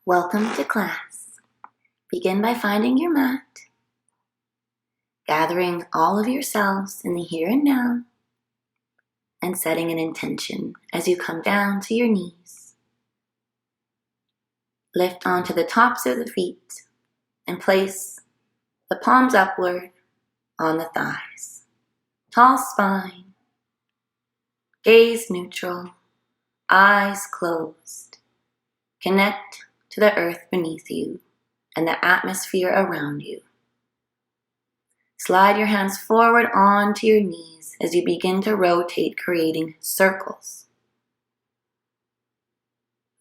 Welcome to class. Begin by finding your mat, gathering all of yourselves in the here and now, and setting an intention as you come down to your knees. Lift onto the tops of the feet and place the palms upward on the thighs. Tall spine, gaze neutral, eyes closed. Connect to the earth beneath you and the atmosphere around you. Slide your hands forward onto your knees as you begin to rotate, creating circles.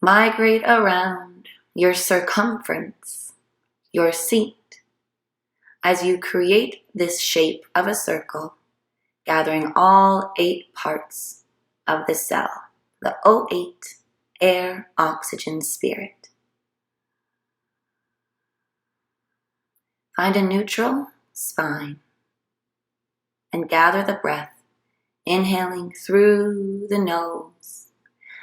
Migrate around your circumference, your seat, as you create this shape of a circle, gathering all 8 parts of the cell, the O8, air, oxygen, spirit. Find a neutral spine and gather the breath, inhaling through the nose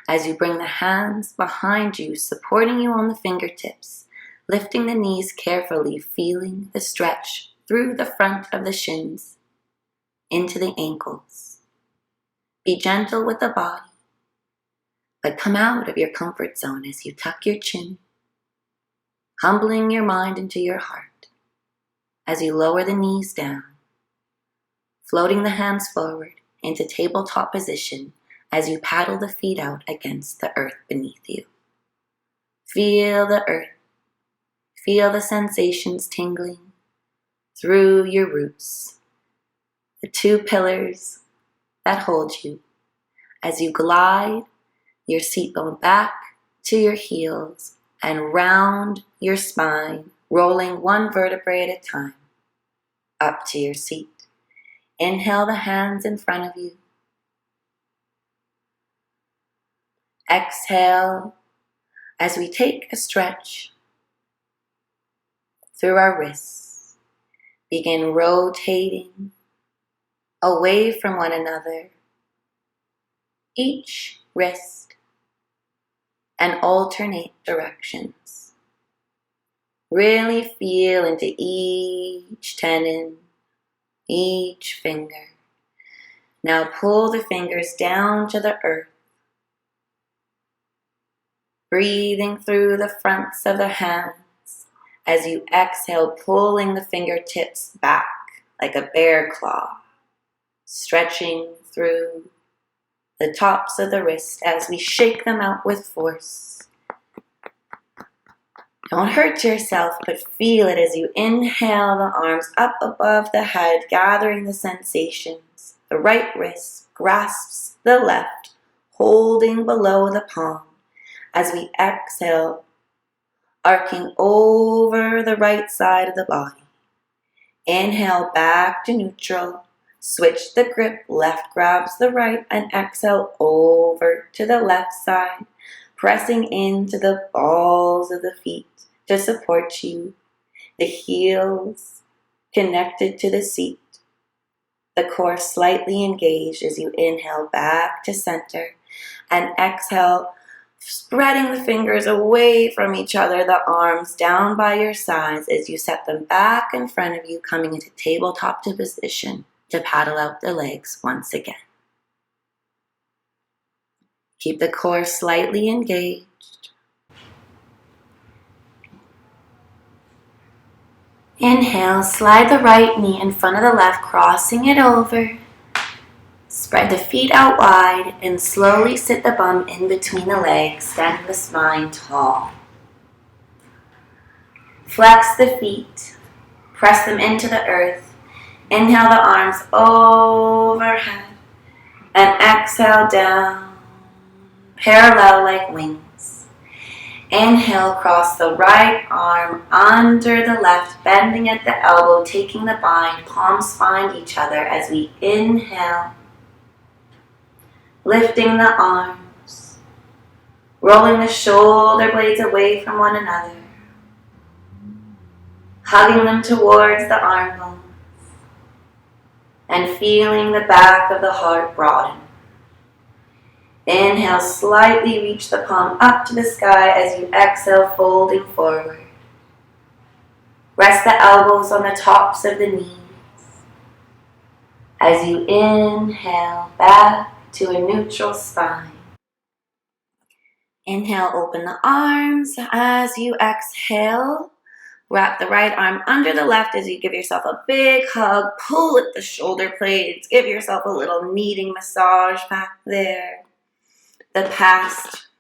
as you bring the hands behind you, supporting you on the fingertips, lifting the knees carefully, feeling the stretch through the front of the shins into the ankles. Be gentle with the body, but come out of your comfort zone as you tuck your chin, humbling your mind into your heart. As you lower the knees down, floating the hands forward into tabletop position as you paddle the feet out against the earth beneath you. Feel the earth. Feel the sensations tingling through your roots, the 2 pillars that hold you as you glide your seat bone back to your heels and round your spine, rolling 1 vertebrae at a time up to your seat. Inhale the hands in front of you. Exhale as we take a stretch through our wrists. Begin rotating away from one another, each wrist, and alternate directions. Really feel into each tendon, each finger. Now pull the fingers down to the earth, breathing through the fronts of the hands as you exhale, pulling the fingertips back like a bear claw, stretching through the tops of the wrist as we shake them out with force. Don't hurt yourself, but feel it as you inhale the arms up above the head, gathering the sensations. The right wrist grasps the left, holding below the palm as we exhale, arcing over the right side of the body. Inhale back to neutral. Switch the grip, left grabs the right, and exhale over to the left side, pressing into the balls of the feet to support you, the heels connected to the seat, the core slightly engaged as you inhale back to center, and exhale, spreading the fingers away from each other, the arms down by your sides as you set them back in front of you, coming into tabletop position to paddle out the legs once again. Keep the core slightly engaged. Inhale, slide the right knee in front of the left, crossing it over. Spread the feet out wide and slowly sit the bum in between the legs, standing the spine tall. Flex the feet, press them into the earth. Inhale the arms overhead and exhale down, parallel like wings. Inhale, cross the right arm under the left, bending at the elbow, taking the bind, palms find each other as we inhale, lifting the arms, rolling the shoulder blades away from one another, hugging them towards the arm bones, and feeling the back of the heart broaden. Inhale, slightly reach the palm up to the sky as you exhale, folding forward. Rest the elbows on the tops of the knees. As you inhale, back to a neutral spine. Inhale, open the arms. As you exhale, wrap the right arm under the left as you give yourself a big hug. Pull at the shoulder blades. Give yourself a little kneading massage back there. The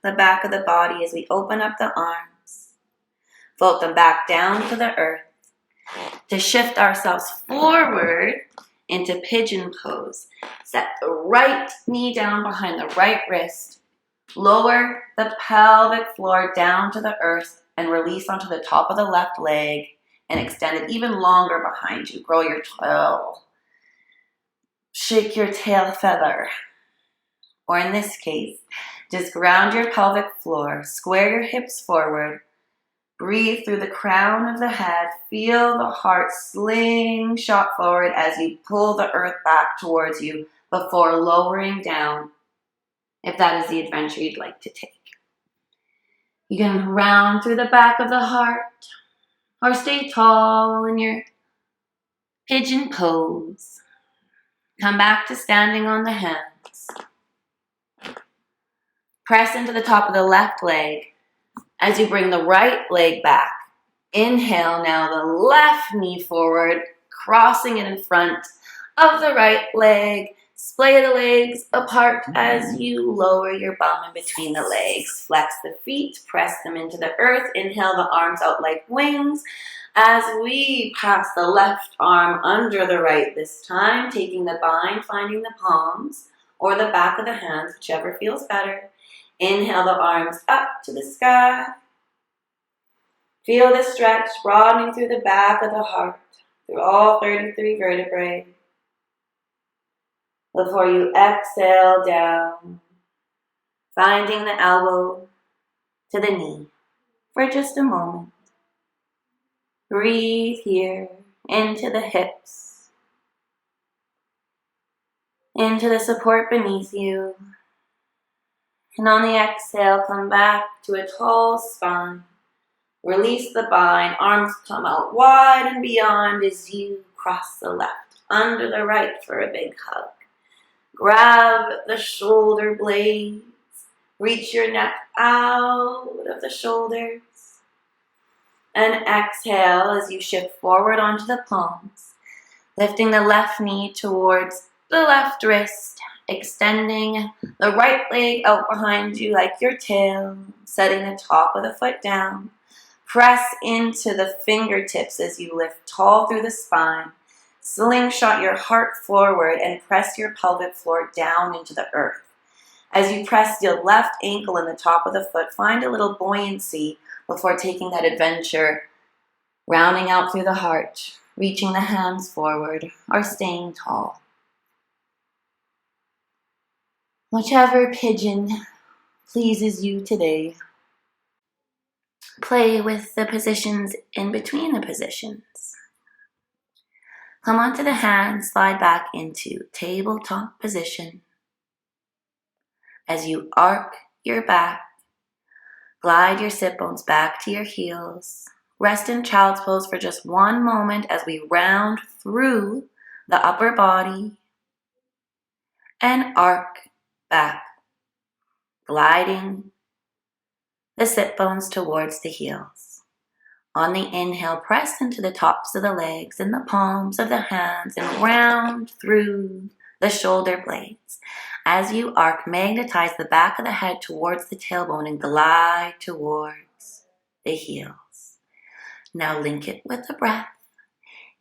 back of the body as we open up the arms. Float them back down to the earth. To shift ourselves forward into pigeon pose. Set the right knee down behind the right wrist. Lower the pelvic floor down to the earth and release onto the top of the left leg and extend it even longer behind you. Grow your tail. Shake your tail feather. Or in this case, just ground your pelvic floor. Square your hips forward. Breathe through the crown of the head. Feel the heart slingshot forward as you pull the earth back towards you before lowering down, if that is the adventure you'd like to take. You can round through the back of the heart or stay tall in your pigeon pose. Come back to standing on the hands. Press into the top of the left leg as you bring the right leg back. Inhale now the left knee forward, crossing it in front of the right leg. Splay the legs apart as you lower your bum in between the legs. Flex the feet, press them into the earth. Inhale the arms out like wings as we pass the left arm under the right this time, taking the bind, finding the palms or the back of the hands, whichever feels better. Inhale the arms up to the sky. Feel the stretch broadening through the back of the heart, through all 33 vertebrae. Before you exhale down, finding the elbow to the knee for just a moment. Breathe here into the hips, into the support beneath you. And on the exhale, come back to a tall spine. Release the bind, arms come out wide and beyond as you cross the left under the right for a big hug. Grab the shoulder blades, reach your neck out of the shoulders, and exhale as you shift forward onto the palms, lifting the left knee towards the left wrist, extending the right leg out behind you like your tail, setting the top of the foot down. Press into the fingertips as you lift tall through the spine. Slingshot your heart forward and press your pelvic floor down into the earth. As you press your left ankle in the top of the foot, find a little buoyancy before taking that adventure, rounding out through the heart, reaching the hands forward, or staying tall. Whichever pigeon pleases you today. Play with the positions in between the positions. Come onto the hands, slide back into tabletop position. As you arc your back, glide your sit bones back to your heels. Rest in child's pose for just one moment as we round through the upper body and arc back, gliding the sit bones towards the heels. On the inhale, press into the tops of the legs and the palms of the hands and round through the shoulder blades. As you arc, magnetize the back of the head towards the tailbone and glide towards the heels. Now link it with the breath.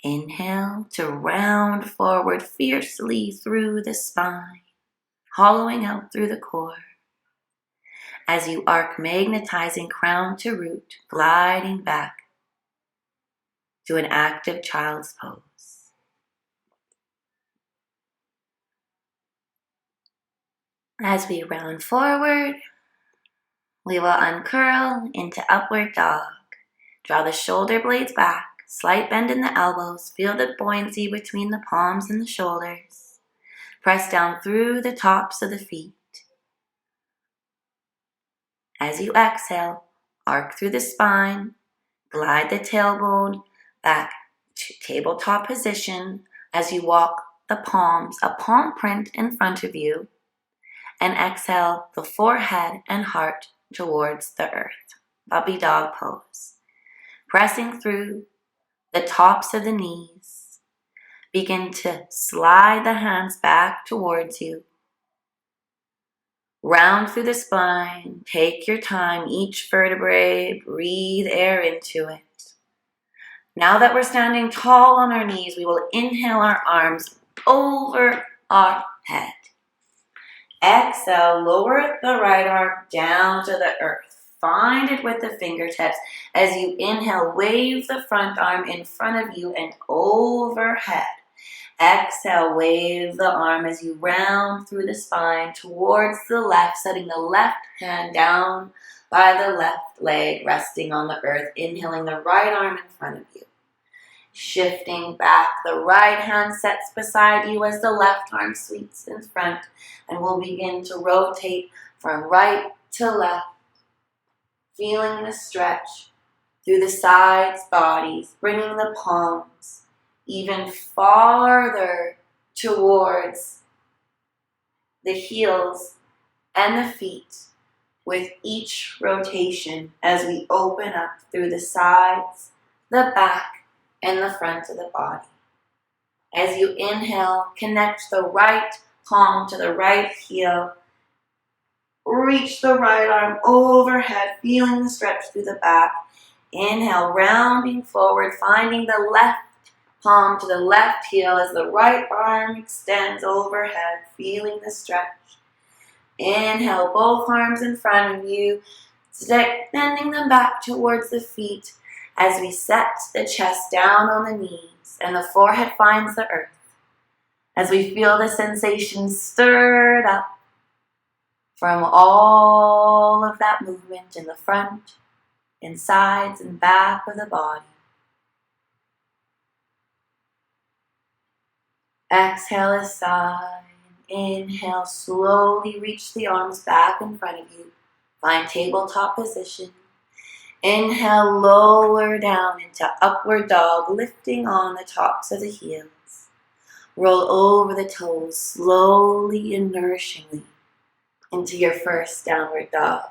Inhale to round forward fiercely through the spine, hollowing out through the core. As you arc, magnetizing crown to root, gliding back to an active child's pose. As we round forward, we will uncurl into upward dog. Draw the shoulder blades back, slight bend in the elbows, feel the buoyancy between the palms and the shoulders. Press down through the tops of the feet. As you exhale, arc through the spine, glide the tailbone back to tabletop position as you walk the palms, a palm print in front of you, and exhale the forehead and heart towards the earth. Puppy dog pose. Pressing through the tops of the knees, begin to slide the hands back towards you. Round through the spine, take your time, each vertebrae, breathe air into it. Now that we're standing tall on our knees, we will inhale our arms over our head. Exhale, lower the right arm down to the earth. Find it with the fingertips. As you inhale, wave the front arm in front of you and overhead. Exhale, wave the arm as you round through the spine towards the left, setting the left hand down by the left leg, resting on the earth. Inhaling the right arm in front of you. Shifting back, the right hand sets beside you as the left arm sweeps in front, and we'll begin to rotate from right to left, feeling the stretch through the sides, bodies, bringing the palms even farther towards the heels and the feet with each rotation as we open up through the sides, the back, and the front of the body. As you inhale, connect the right palm to the right heel. Reach the right arm overhead, feeling the stretch through the back. Inhale, rounding forward, finding the left palm to the left heel as the right arm extends overhead, feeling the stretch. Inhale, both arms in front of you, extending them back towards the feet as we set the chest down on the knees and the forehead finds the earth. As we feel the sensation stirred up from all of that movement in the front, and sides and back of the body. Exhale a sigh. Inhale, slowly reach the arms back in front of you. Find tabletop position. Inhale, lower down into upward dog, lifting on the tops of the heels. Roll over the toes slowly and nourishingly into your first downward dog.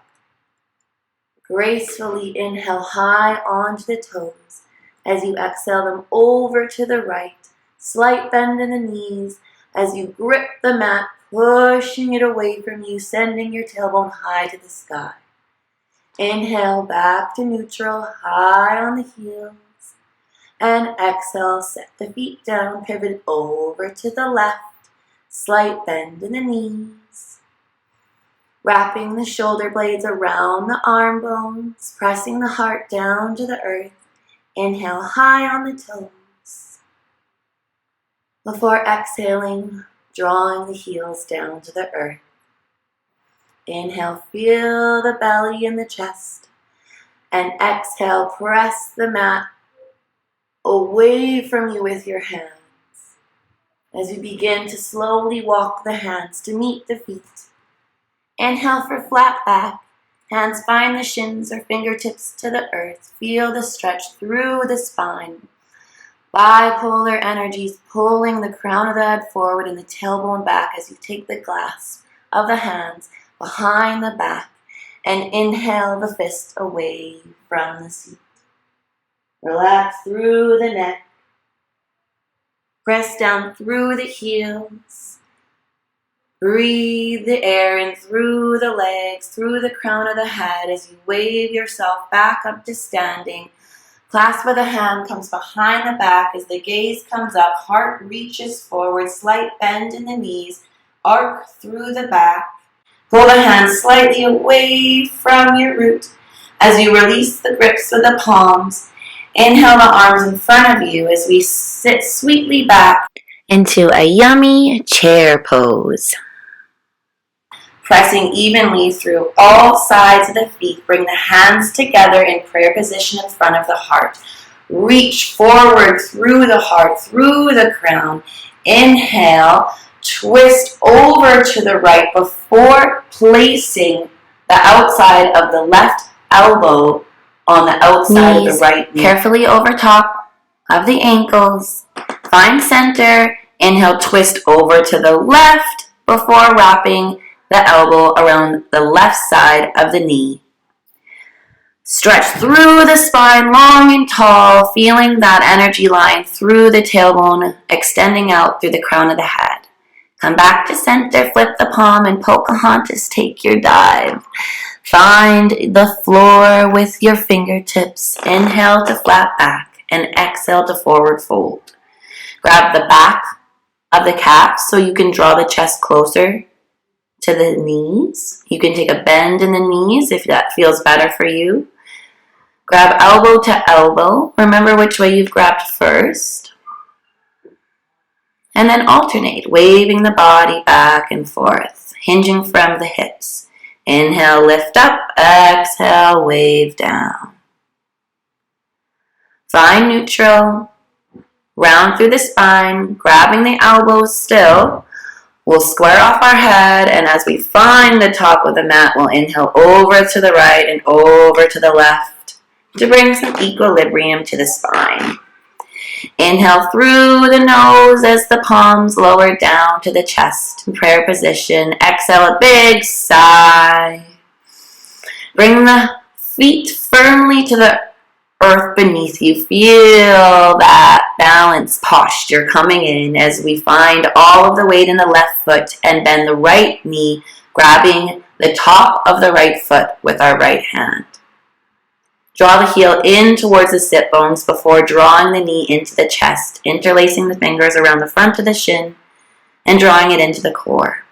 Gracefully inhale high onto the toes as you exhale them over to the right. Slight bend in the knees as you grip the mat, pushing it away from you, sending your tailbone high to the sky. Inhale back to neutral, high on the heels. And exhale, set the feet down, pivot over to the left. Slight bend in the knees. Wrapping the shoulder blades around the arm bones, pressing the heart down to the earth. Inhale high on the toes. Before exhaling, drawing the heels down to the earth. Inhale, feel the belly and the chest. And exhale, press the mat away from you with your hands. As you begin to slowly walk the hands to meet the feet. Inhale for flat back. Hands find the shins or fingertips to the earth. Feel the stretch through the spine. Bipolar energies pulling the crown of the head forward and the tailbone back as you take the clasp of the hands behind the back and inhale the fist away from the seat. Relax through the neck. Press down through the heels. Breathe the air in through the legs, through the crown of the head as you wave yourself back up to standing. Clasp of the hand comes behind the back as the gaze comes up, heart reaches forward, slight bend in the knees, arc through the back. Pull the hands slightly away from your root as you release the grips of the palms. Inhale the arms in front of you as we sit sweetly back into a yummy chair pose. Pressing evenly through all sides of the feet, bring the hands together in prayer position in front of the heart. Reach forward through the heart, through the crown. Inhale, twist over to the right before placing the outside of the left elbow on the outside of the right knee. Carefully over top of the ankles. Find center. Inhale, twist over to the left before wrapping the elbow around the left side of the knee. Stretch through the spine long and tall, feeling that energy line through the tailbone, extending out through the crown of the head. Come back to center, flip the palm, and Pocahontas, take your dive. Find the floor with your fingertips. Inhale to flat back and exhale to forward fold. Grab the back of the calf so you can draw the chest closer to the knees. You can take a bend in the knees if that feels better for you. Grab elbow to elbow. Remember which way you've grabbed first. And then alternate, waving the body back and forth, hinging from the hips. Inhale, lift up. Exhale, wave down. Find neutral. Round through the spine, grabbing the elbows still. We'll square off our head, and as we find the top of the mat, we'll inhale over to the right and over to the left to bring some equilibrium to the spine. Inhale through the nose as the palms lower down to the chest in prayer position. Exhale, a big sigh. Bring the feet firmly to the earth beneath you. Feel that balanced posture coming in as we find all of the weight in the left foot and bend the right knee, grabbing the top of the right foot with our right hand. Draw the heel in towards the sit bones before drawing the knee into the chest, interlacing the fingers around the front of the shin and drawing it into the core.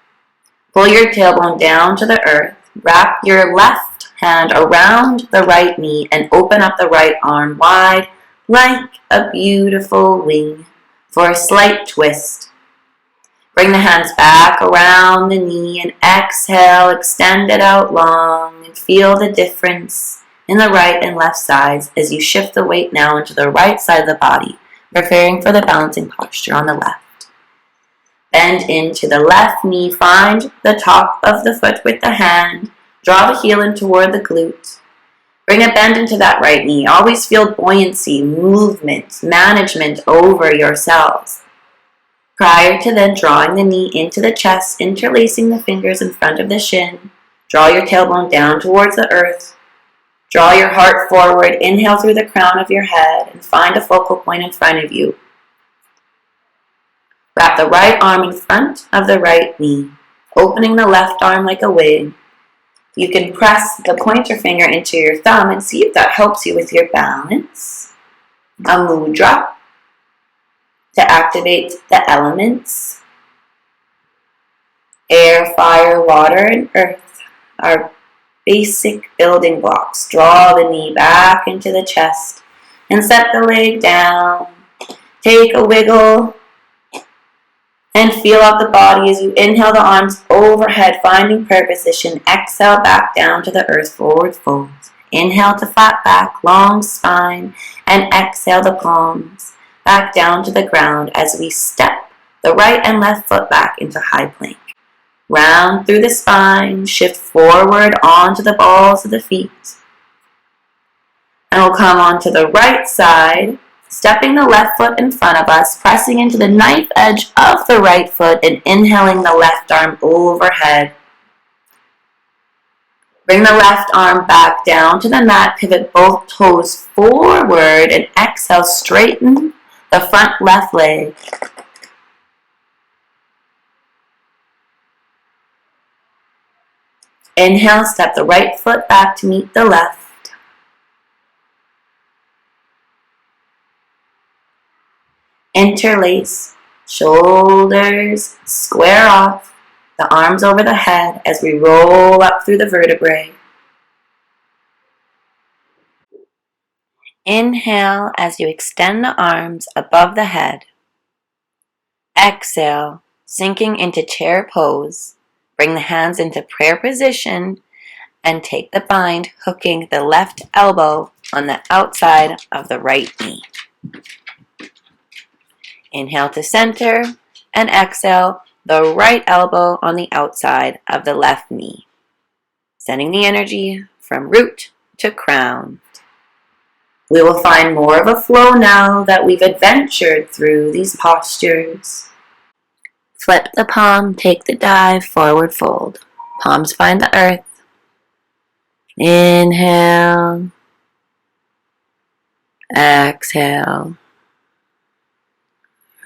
Pull your tailbone down to the earth. Wrap your left hand around the right knee and open up the right arm wide like a beautiful wing for a slight twist. Bring the hands back around the knee and exhale, extend it out long and feel the difference in the right and left sides as you shift the weight now into the right side of the body, preparing for the balancing posture on the left. Bend into the left knee, find the top of the foot with the hand, draw the heel in toward the glute. Bring a bend into that right knee. Always feel buoyancy, movement, management over yourselves. Prior to then drawing the knee into the chest, interlacing the fingers in front of the shin, draw your tailbone down towards the earth. Draw your heart forward, inhale through the crown of your head, and find a focal point in front of you. Wrap the right arm in front of the right knee, opening the left arm like a wing. You can press the pointer finger into your thumb and see if that helps you with your balance. A mudra to activate the elements. Air, fire, water, and earth are basic building blocks. Draw the knee back into the chest and set the leg down. Take a wiggle and feel out the body as you inhale the arms overhead, finding prayer position. Exhale back down to the earth, forward fold. Inhale to flat back, long spine, and exhale the palms back down to the ground as we step the right and left foot back into high plank. Round through the spine, shift forward onto the balls of the feet. And we'll come onto the right side, stepping the left foot in front of us, pressing into the knife edge of the right foot and inhaling the left arm overhead. Bring the left arm back down to the mat, pivot both toes forward, and exhale, straighten the front left leg. Inhale, step the right foot back to meet the left. Interlace, shoulders square off, the arms over the head as we roll up through the vertebrae. Inhale as you extend the arms above the head. Exhale, sinking into chair pose. Bring the hands into prayer position and take the bind, hooking the left elbow on the outside of the right knee. Inhale to center and exhale the right elbow on the outside of the left knee. sending the energy from root to crown. We will find more of a flow now that we've adventured through these postures. Flip the palm, take the dive, forward fold. Palms find the earth. Inhale. Exhale.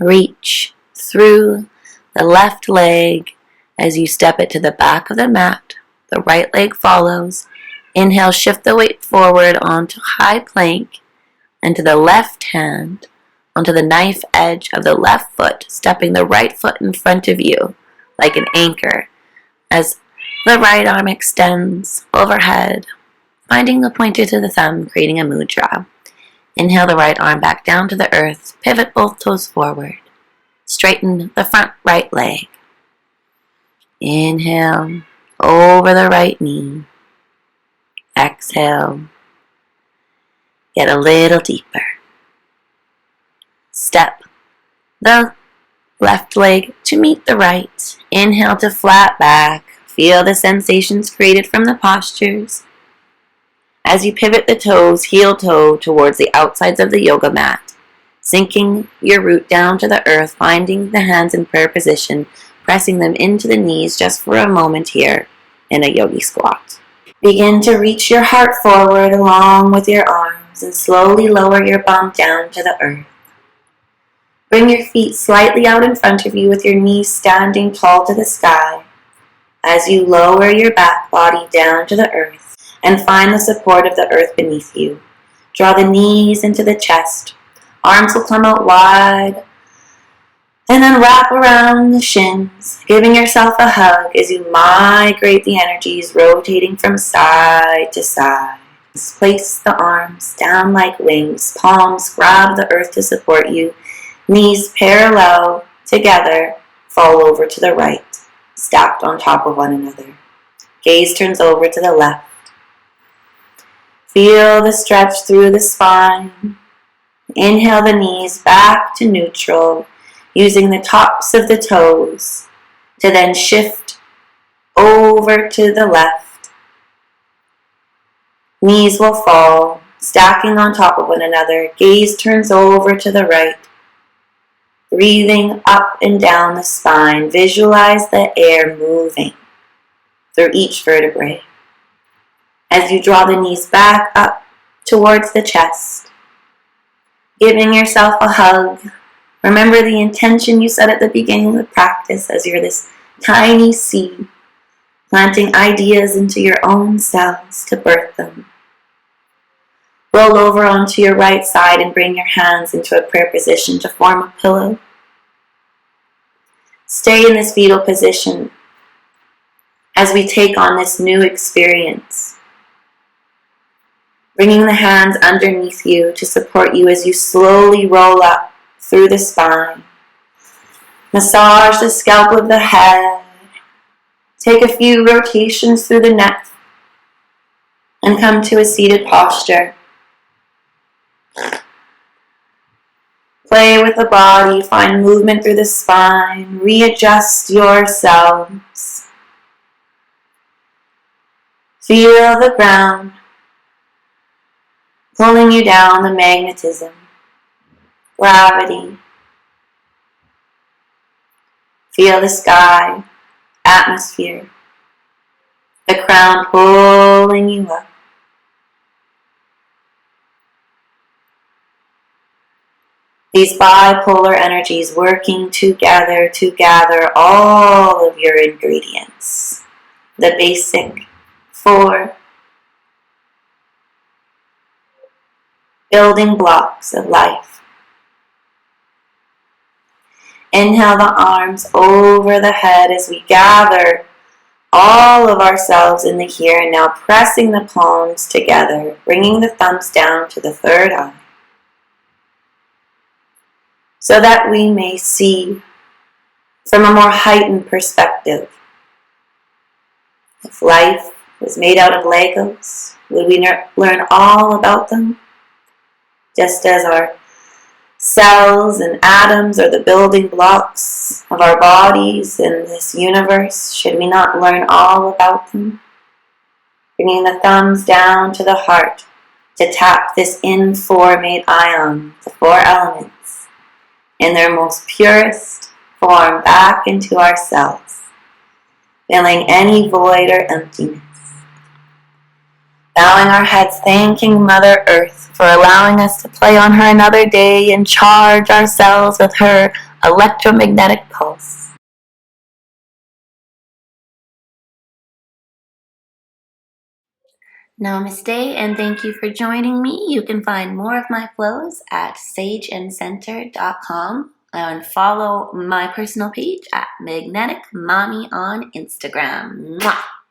Reach through the left leg as you step it to the back of the mat. The right leg follows. Inhale, shift the weight forward onto high plank and to the left hand onto the knife edge of the left foot, stepping the right foot in front of you like an anchor as the right arm extends overhead, finding the pointer to the thumb, creating a mudra. Inhale the right arm back down to the earth, pivot both toes forward, straighten the front right leg. Inhale over the right knee. Exhale. Get a little deeper. Step the left leg to meet the right. Inhale to flat back. Feel the sensations created from the postures. As you pivot the toes, heel toe towards the outsides of the yoga mat, sinking your root down to the earth, finding the hands in prayer position, pressing them into the knees just for a moment here in a yogi squat. Begin to reach your heart forward along with your arms and slowly lower your bum down to the earth. Bring your feet slightly out in front of you with your knees standing tall to the sky as you lower your back body down to the earth and find the support of the earth beneath you. Draw the knees into the chest. Arms will come out wide and then wrap around the shins, giving yourself a hug as you migrate the energies, rotating from side to side. Place the arms down like wings. Palms grab the earth to support you. Knees parallel together, fall over to the right, stacked on top of one another. Gaze turns over to the left. Feel the stretch through the spine. Inhale the knees back to neutral, using the tops of the toes to then shift over to the left. Knees will fall, stacking on top of one another. Gaze turns over to the right. Breathing up and down the spine, visualize the air moving through each vertebrae. As you draw the knees back up towards the chest, giving yourself a hug. Remember the intention you set at the beginning of the practice as you're this tiny seed, planting ideas into your own cells to birth them. Roll over onto your right side and bring your hands into a prayer position to form a pillow. Stay in this fetal position as we take on this new experience. Bringing the hands underneath you to support you as you slowly roll up through the spine. Massage the scalp of the head. Take a few rotations through the neck and come to a seated posture. Play with the body, find movement through the spine, readjust yourselves. Feel the ground pulling you down, the magnetism, gravity. Feel the sky, atmosphere, the crown pulling you up. These bipolar energies working together to gather all of your ingredients. The basic 4 building blocks of life. Inhale the arms over the head as we gather all of ourselves in the here and now, pressing the palms together, bringing the thumbs down to the third eye, so that we may see from a more heightened perspective. If life was made out of Legos, would we learn all about them? Just as our cells and atoms are the building blocks of our bodies in this universe, should we not learn all about them? bringing the thumbs down to the heart to tap this in-4 ion, the 4 elements, in their most purest form back into ourselves, filling any void or emptiness. Bowing our heads, thanking Mother Earth for allowing us to play on her another day and charge ourselves with her electromagnetic pulse. Namaste, and thank you for joining me. You can find more of my flows at sageandcenter.com and follow my personal page at Magnetic Mommy on Instagram. Mwah!